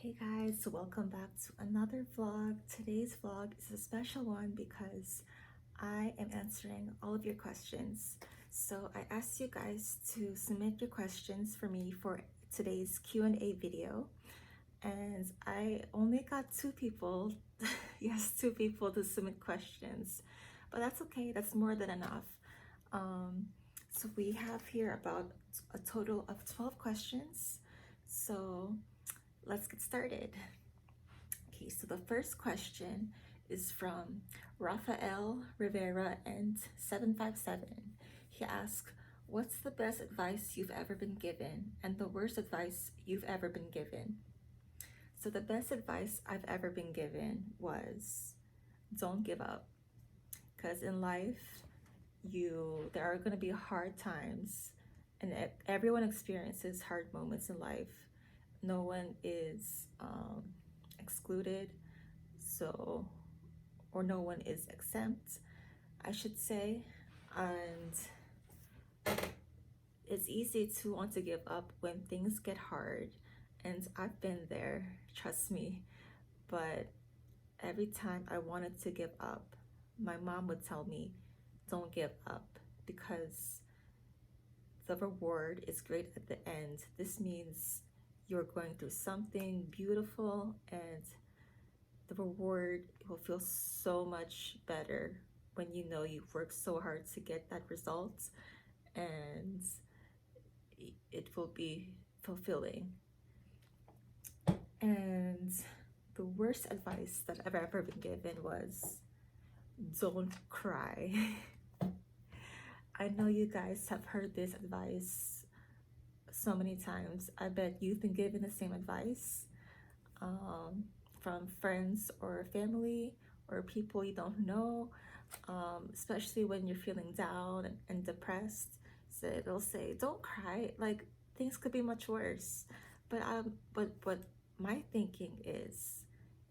Hey guys, welcome back to another vlog. Today's vlog is a special one because I am answering all of your questions. So I asked you guys to submit your questions for me for today's Q&A video, and I only got two people, yes, two people to submit questions, but that's okay, that's more than enough. So we have here about a total of 12 questions. So let's get started. Okay, so the first question is from Rafael Rivera and 757. He asks, what's the best advice you've ever been given and the worst advice you've ever been given? So the best advice I've ever been given was don't give up, because in life there are going to be hard times, and everyone experiences hard moments in life. No one is excluded, so, or no one is exempt, I should say. And it's easy to want to give up when things get hard, and I've been there, trust me. But every time I wanted to give up, my mom would tell me, don't give up, because the reward is great at the end. This means you're going through something beautiful, and the reward will feel so much better when you know you've worked so hard to get that result, and it will be fulfilling. And the worst advice that I've ever been given was don't cry. I know you guys have heard this advice so many times. I bet you've been given the same advice from friends or family or people you don't know, especially when you're feeling down and depressed. So they'll say, don't cry, like things could be much worse. But my thinking is,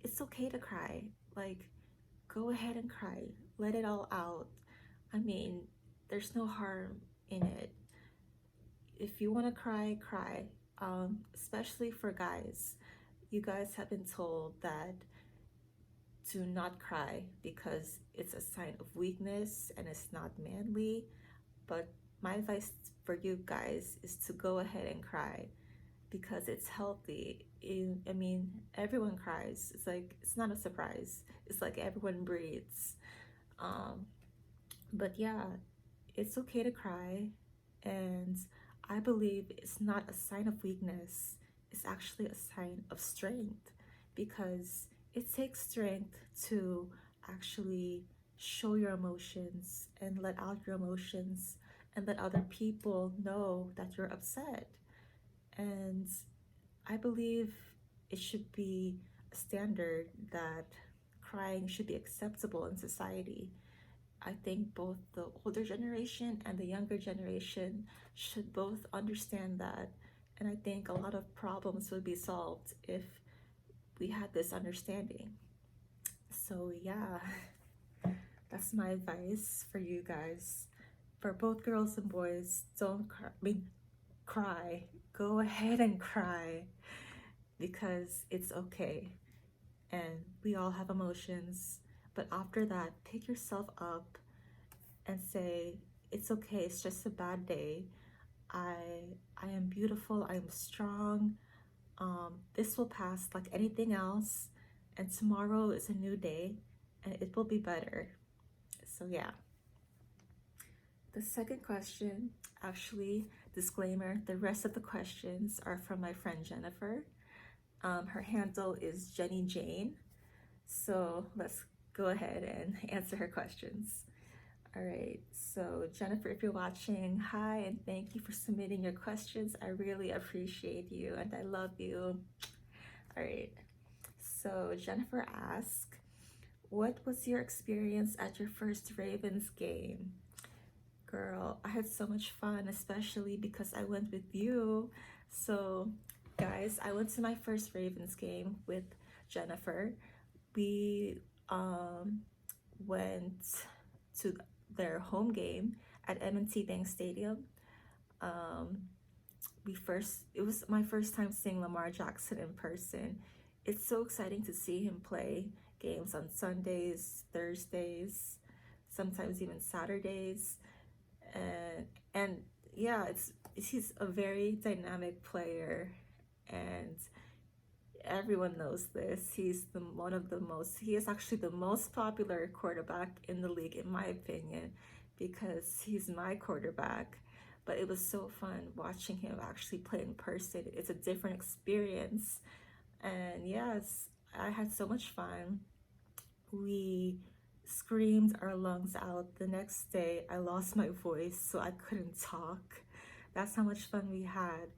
it's okay to cry. Like, go ahead and cry, let it all out. I mean, there's no harm in it. If you want to cry, cry. Especially for guys, you guys have been told that to not cry because it's a sign of weakness and it's not manly. But my advice for you guys is to go ahead and cry, because it's healthy. I mean, everyone cries. It's like, it's not a surprise. It's like everyone breathes. But yeah, it's okay to cry. And I believe it's not a sign of weakness. It's actually a sign of strength, because it takes strength to actually show your emotions and let out your emotions and let other people know that you're upset. And I believe it should be a standard that crying should be acceptable in society. I think both the older generation and the younger generation should both understand that. And I think a lot of problems would be solved if we had this understanding. So yeah, that's my advice for you guys. For both girls and boys, don't cry. Cry. Go ahead and cry, because it's okay. And we all have emotions. But after that, pick yourself up and say, it's okay, it's just a bad day. I am beautiful, I am strong. This will pass like anything else, and tomorrow is a new day and it will be better. So yeah. The second question, actually, disclaimer, the rest of the questions are from my friend Jennifer. Her handle is Jenny Jane. So let's go ahead and answer her questions. All right, so Jennifer, if you're watching, hi, and thank you for submitting your questions. I really appreciate you and I love you. All right, so Jennifer asked, what was your experience at your first Ravens game? Girl, I had so much fun, especially because I went with you. So guys, I went to my first Ravens game with Jennifer. We went to their home game at M&T Bank Stadium. it was my first time seeing Lamar Jackson in person. It's so exciting to see him play games on Sundays, Thursdays, sometimes even Saturdays. And yeah, he's a very dynamic player, and everyone knows this. He is actually the most popular quarterback in the league, in my opinion, because he's my quarterback. But it was so fun watching him actually play in person. It's a different experience. And yes, I had so much fun. We screamed our lungs out. The next day, I lost my voice, so I couldn't talk. That's how much fun we had.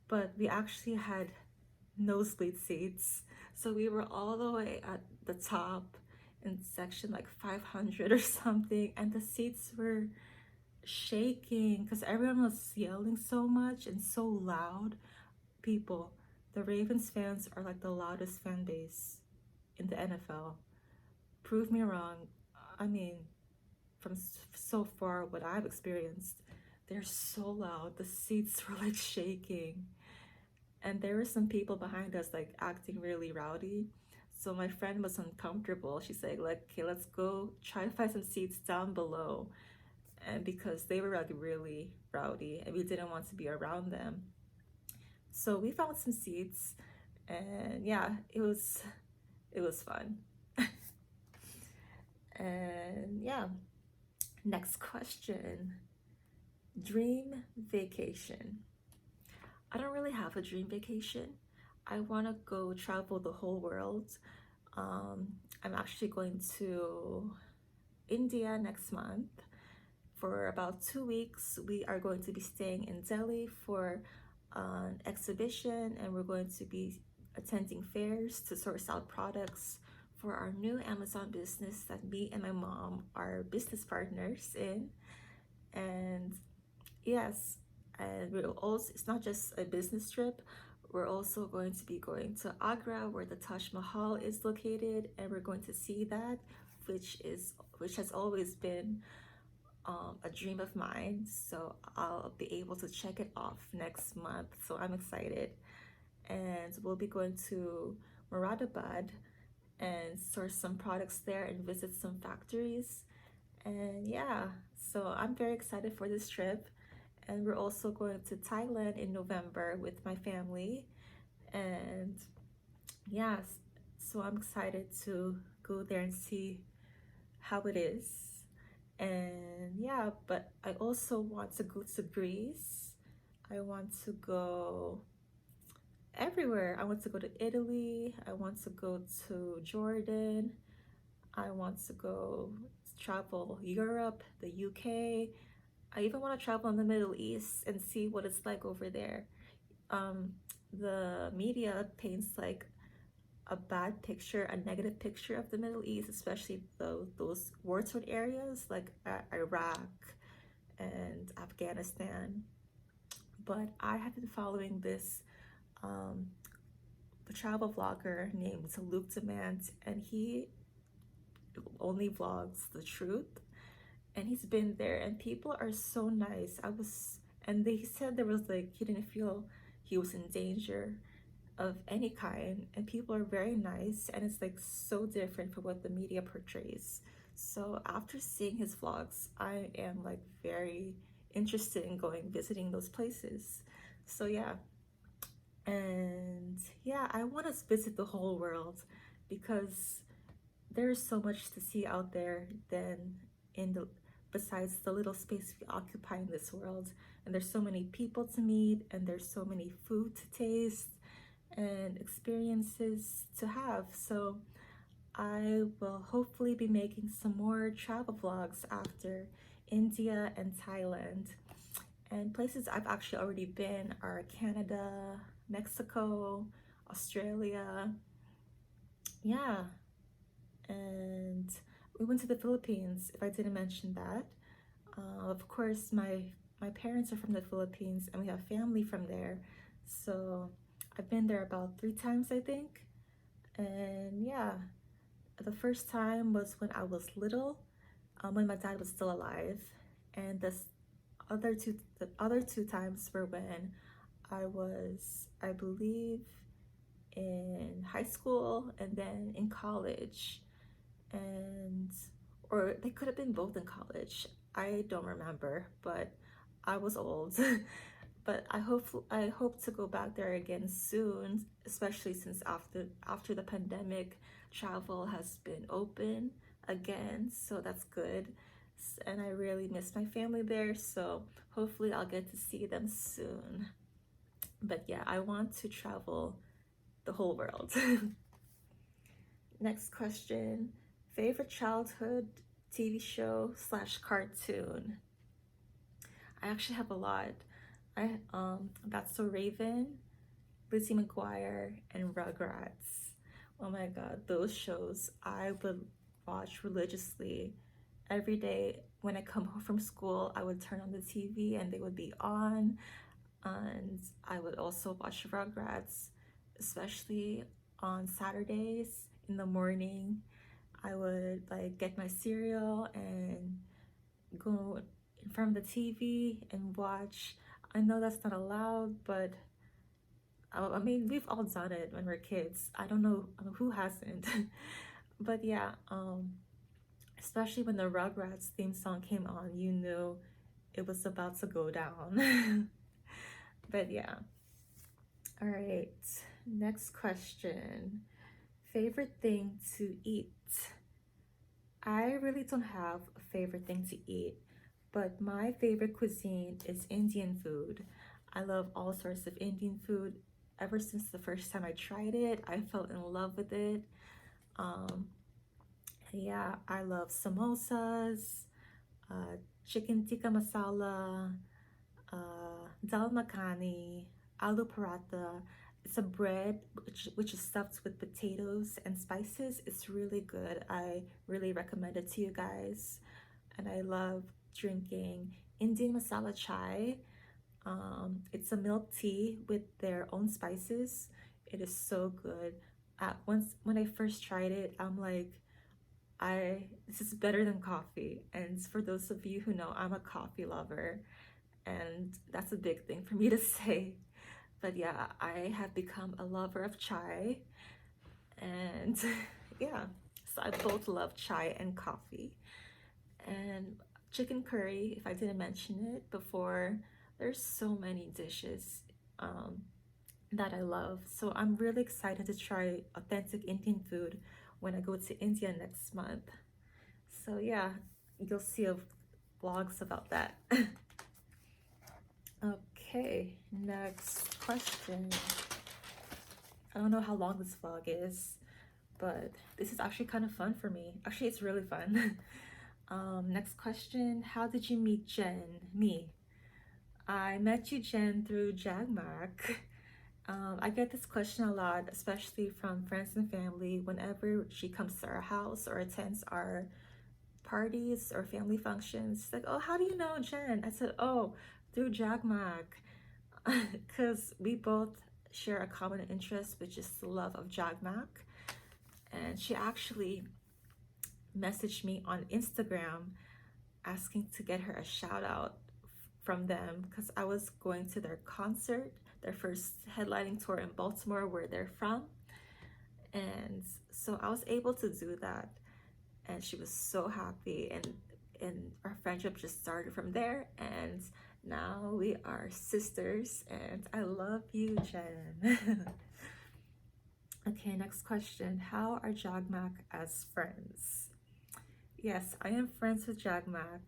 But we actually had nosebleed seats. So we were all the way at the top in section like 500 or something, and the seats were shaking because everyone was yelling so much and so loud. People, the Ravens fans are like the loudest fan base in the NFL. Prove me wrong. I mean, from so far what I've experienced, they're so loud. The seats were like shaking. And there were some people behind us like acting really rowdy. So my friend was uncomfortable. She's like, okay, let's go try to find some seats down below. And because they were like really rowdy and we didn't want to be around them. So we found some seats, and yeah, it was fun. And yeah, next question. Dream vacation. I don't really have a dream vacation. I want to go travel the whole world. I'm actually going to India next month for about 2 weeks. We are going to be staying in Delhi for an exhibition, and we're going to be attending fairs to source out products for our new Amazon business that me and my mom are business partners in. And yes, and we're also, it's not just a business trip. We're also going to be going to Agra, where the Taj Mahal is located, and we're going to see that, which has always been a dream of mine. So I'll be able to check it off next month. So I'm excited. And we'll be going to Moradabad and source some products there and visit some factories. And yeah, so I'm very excited for this trip. And we're also going to Thailand in November with my family. And yes, so I'm excited to go there and see how it is. And yeah, but I also want to go to Greece. I want to go everywhere. I want to go to Italy. I want to go to Jordan. I want to go travel Europe, the UK. I even want to travel in the Middle East and see what it's like over there. Um, the media paints like a bad picture, a negative picture of the Middle East, especially those war-torn areas like Iraq and Afghanistan. But I have been following this um, travel vlogger named Luke Demand, and he only vlogs the truth. And he's been there, and people are so nice. And they said there was like he didn't feel he was in danger of any kind, and people are very nice, and it's like so different from what the media portrays. So after seeing his vlogs, I am like very interested in going visiting those places. So yeah, and yeah, I want to visit the whole world because there's so much to see out there than in the besides the little space we occupy in this world. And there's so many people to meet, and there's so many food to taste and experiences to have. So I will hopefully be making some more travel vlogs after India and Thailand. And places I've actually already been are Canada, Mexico, Australia. Yeah, and we went to the Philippines, if I didn't mention that. Of course, my parents are from the Philippines, and we have family from there. So I've been there about 3 times, I think. And yeah, the first time was when I was little, when my dad was still alive. And the other two times were when I was, I believe, in high school and then in college, and or they could have been both in college. I don't remember, but I was old. But I hope to go back there again soon, especially since after the pandemic, travel has been open again, so that's good. And I really miss my family there, so hopefully I'll get to see them soon. But yeah, I want to travel the whole world. Next question. Favorite childhood TV show slash cartoon? I actually have a lot. That's So Raven, Lizzie McGuire, and Rugrats. Oh my god, those shows I would watch religiously every day. When I come home from school, I would turn on the TV and they would be on. And I would also watch Rugrats, especially on Saturdays in the morning. I would like get my cereal and go in front of the TV and watch. I know that's not allowed, but I mean, we've all done it when we're kids. I don't know who hasn't. But yeah, especially when the Rugrats theme song came on, you knew it was about to go down. But yeah. All right. Next question. Favorite thing to eat? I really don't have a favorite thing to eat, but my favorite cuisine is Indian food. I love all sorts of Indian food. Ever since the first time I tried it, I fell in love with it. Um, yeah, I love samosas, uh, chicken tikka masala, dal makhani, aloo paratha. It's a bread which is stuffed with potatoes and spices. It's really good. I really recommend it to you guys. And I love drinking Indian masala chai. It's a milk tea with their own spices. It is so good. Once when I first tried it, I'm like, I this is better than coffee. And for those of you who know, I'm a coffee lover, and that's a big thing for me to say. But yeah, I have become a lover of chai, and yeah, so I both love chai and coffee. And chicken curry, if I didn't mention it before, there's so many dishes that I love. So I'm really excited to try authentic Indian food when I go to India next month. So yeah, you'll see vlogs about that. Okay, next question. I don't know how long this vlog is, but this is actually kind of fun for me. Actually, it's really fun. Next question. How did you meet Jen? Me. I met you, Jen, through JagMac. I get this question a lot, especially from friends and family whenever she comes to our house or attends our parties or family functions. Like, oh, how do you know Jen? I said, oh, through JagMac. Because we both share a common interest, which is the love of JagMac. And she actually messaged me on Instagram asking to get her a shout out from them because I was going to their concert, their first headlining tour in Baltimore, where they're from. And so I was able to do that. And she was so happy. And our friendship just started from there. And now we are sisters. And I love you, Jen. Okay, next question. How are JagMac as friends? Yes, I am friends with JagMac,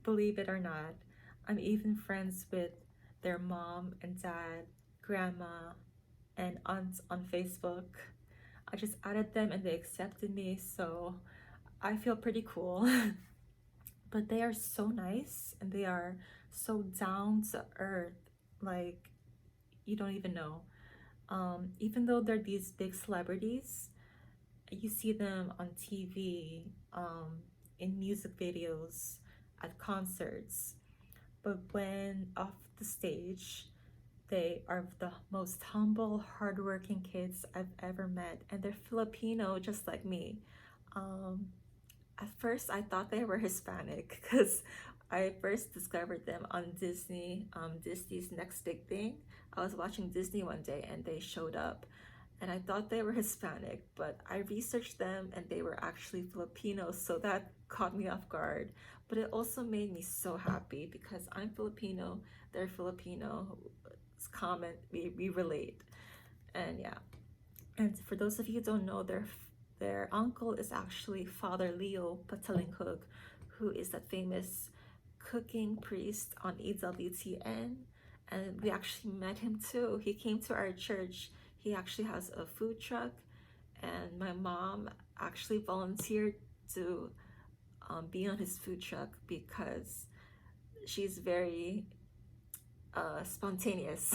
believe it or not. I'm even friends with their mom and dad, grandma, and aunt on Facebook. I just added them and they accepted me, so I feel pretty cool. But they are so nice and they are so down to earth, like you don't even know. Even though they're these big celebrities, you see them on TV, in music videos, at concerts. But when off the stage, they are the most humble, hardworking kids I've ever met. And they're Filipino, just like me. Um, at first, I thought they were Hispanic because I first discovered them on Disney's Next Big Thing. I was watching Disney one day and they showed up, and I thought they were Hispanic, but I researched them and they were actually Filipino, so that caught me off guard. But it also made me so happy because I'm Filipino, they're Filipino. It's common, we relate. And yeah, and for those of you who don't know, their uncle is actually Father Leo Patalinghug, who is that famous cooking priest on EWTN. And we actually met him too. He came to our church. He actually has a food truck, and my mom actually volunteered to be on his food truck because she's very spontaneous.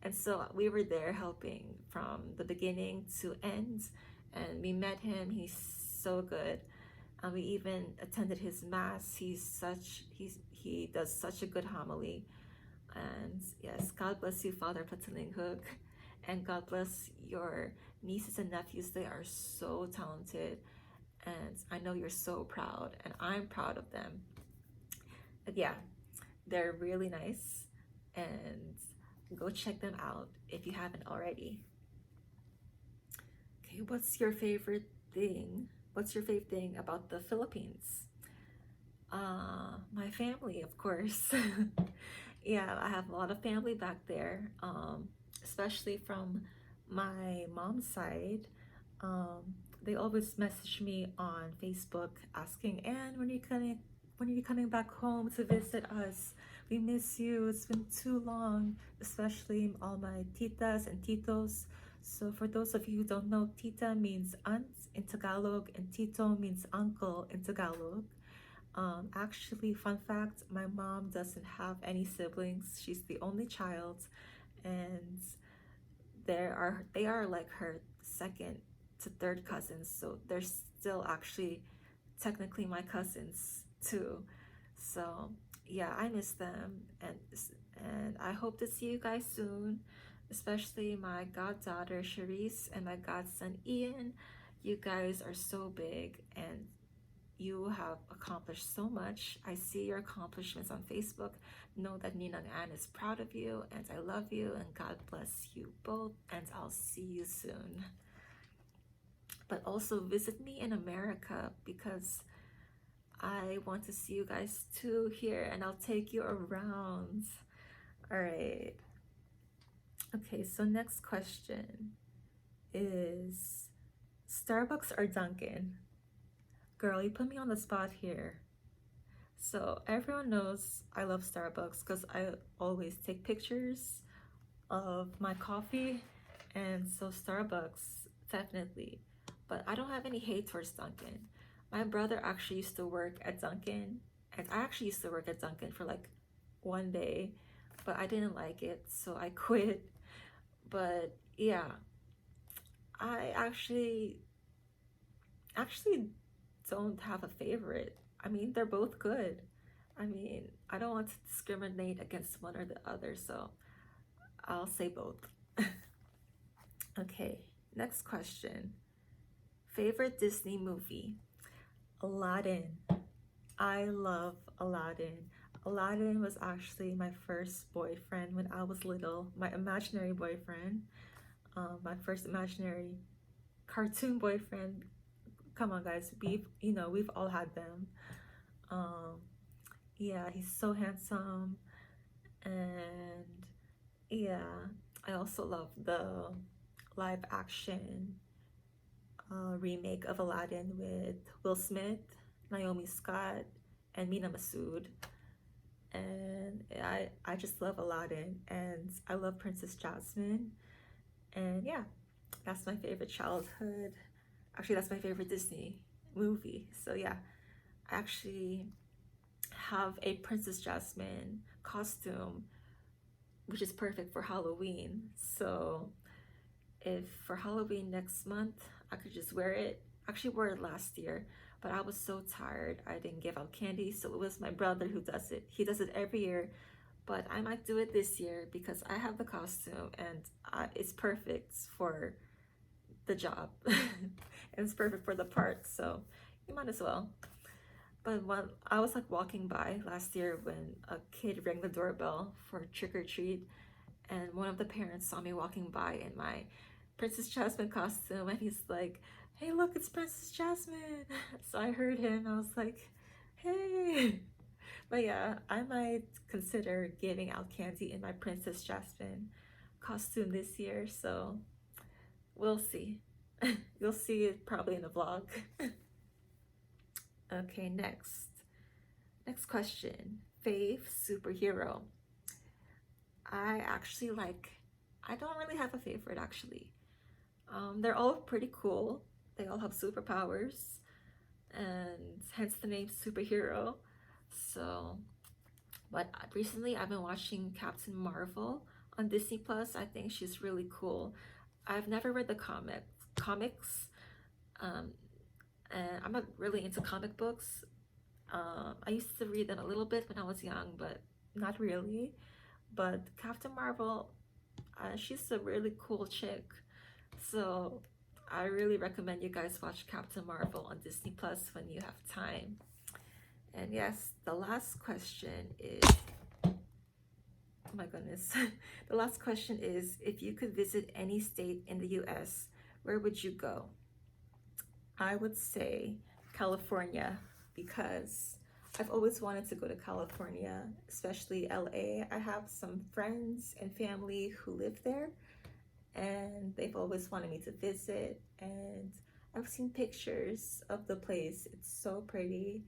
And so we were there helping from the beginning to end, and we met him. He's so good. And we even attended his mass. He does such a good homily. And yes, God bless you, Father Patalinghug, and God bless your nieces and nephews. They are so talented, and I know you're so proud, and I'm proud of them. But yeah, they're really nice, and go check them out if you haven't already. Okay, what's your favorite thing? What's your favorite thing about the Philippines? My family, of course. Yeah, I have a lot of family back there, especially from my mom's side. Um, they always message me on Facebook asking, "Anne, when are you coming back home to visit us? We miss you. It's been too long." Especially all my titas and titos. So for those of you who don't know, tita means aunt in Tagalog and tito means uncle in Tagalog. Actually, fun fact, my mom doesn't have any siblings. She's the only child, and they are like her second to third cousins, so they're still actually technically my cousins too. So yeah, I miss them, and I hope to see you guys soon, especially my goddaughter Charisse and my godson Ian. You guys are so big, and you have accomplished so much. I see your accomplishments on Facebook. Know that Ninang Ann is proud of you, and I love you, and God bless you both, and I'll see you soon. But also visit me in America because I want to see you guys too here, and I'll take you around. All right. Okay, so next question is Starbucks or Dunkin'? Girl, you put me on the spot here. So everyone knows I love Starbucks because I always take pictures of my coffee, and so Starbucks definitely. But I don't have any hate towards Dunkin'. My brother actually used to work at Dunkin', and I actually used to work at Dunkin' for like one day, but I didn't like it, so I quit. But yeah, I actually don't have a favorite. I mean, they're both good. I mean, I don't want to discriminate against one or the other, so I'll say both. Okay, next question. Favorite Disney movie? Aladdin. I love Aladdin. Aladdin was actually my first boyfriend when I was little, my imaginary boyfriend, my first imaginary cartoon boyfriend. Come on, guys, we've all had them. Um, yeah, he's so handsome, and yeah, I also love the live action remake of Aladdin with Will Smith, Naomi Scott, and Mina Masood. And I just love Aladdin, and I love Princess Jasmine. And yeah, that's my favorite childhood. Actually, that's my favorite Disney movie. So yeah, I actually have a Princess Jasmine costume, which is perfect for Halloween. So if for Halloween next month, I could just wear it. I actually wore it last year, but I was so tired. I didn't give out candy, so it was my brother who does it. He does it every year, but I might do it this year because I have the costume, and it's perfect for the job. And it's perfect for the part, so you might as well. But when I was like walking by last year when a kid rang the doorbell for trick or treat, and one of the parents saw me walking by in my Princess Jasmine costume, and he's like, "Hey, look, it's Princess Jasmine." So I heard him. I was like, "Hey." But yeah, I might consider giving out candy in my Princess Jasmine costume this year, so we'll see. You'll see it probably in a vlog. Okay, next. Next question. Fave superhero. I actually I don't really have a favorite actually. They're all pretty cool. They all have superpowers, and hence the name superhero. So, but recently I've been watching Captain Marvel on Disney Plus. I think she's really cool. I've never read the comics, um, and I'm not really into comic books. I used to read them a little bit when I was young, but not really. But Captain Marvel, she's a really cool chick. So I really recommend you guys watch Captain Marvel on Disney Plus when you have time. And yes, the last question is, oh my goodness. The last question is, if you could visit any state in the US, where would you go? I would say California, because I've always wanted to go to California, especially LA. I have some friends and family who live there, and they've always wanted me to visit, and I've seen pictures of the place. It's so pretty.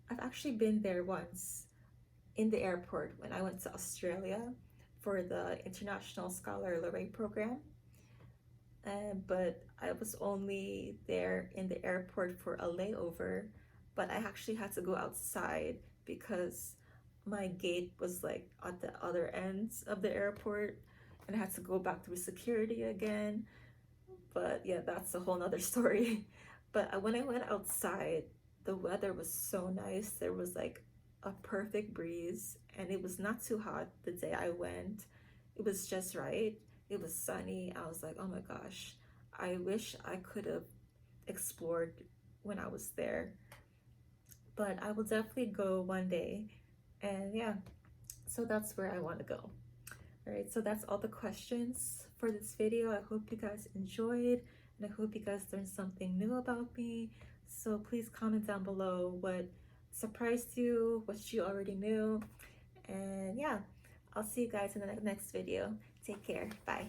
I've actually been there once in the airport when I went to Australia for the International Scholar Laureate program. But I was only there in the airport for a layover, but I actually had to go outside because my gate was like at the other ends of the airport, and I had to go back through security again. But yeah, that's a whole nother story. But when I went outside, the weather was so nice. There was like a perfect breeze, and it was not too hot the day I went. It was just right. It was sunny. I was like, oh my gosh, I wish I could have explored when I was there. But I will definitely go one day. And yeah, so that's where I want to go. All right, so that's all the questions for this video. I hope you guys enjoyed, and I hope you guys learned something new about me. So please comment down below what surprised you, what you already knew. And yeah, I'll see you guys in the next video. Take care. Bye.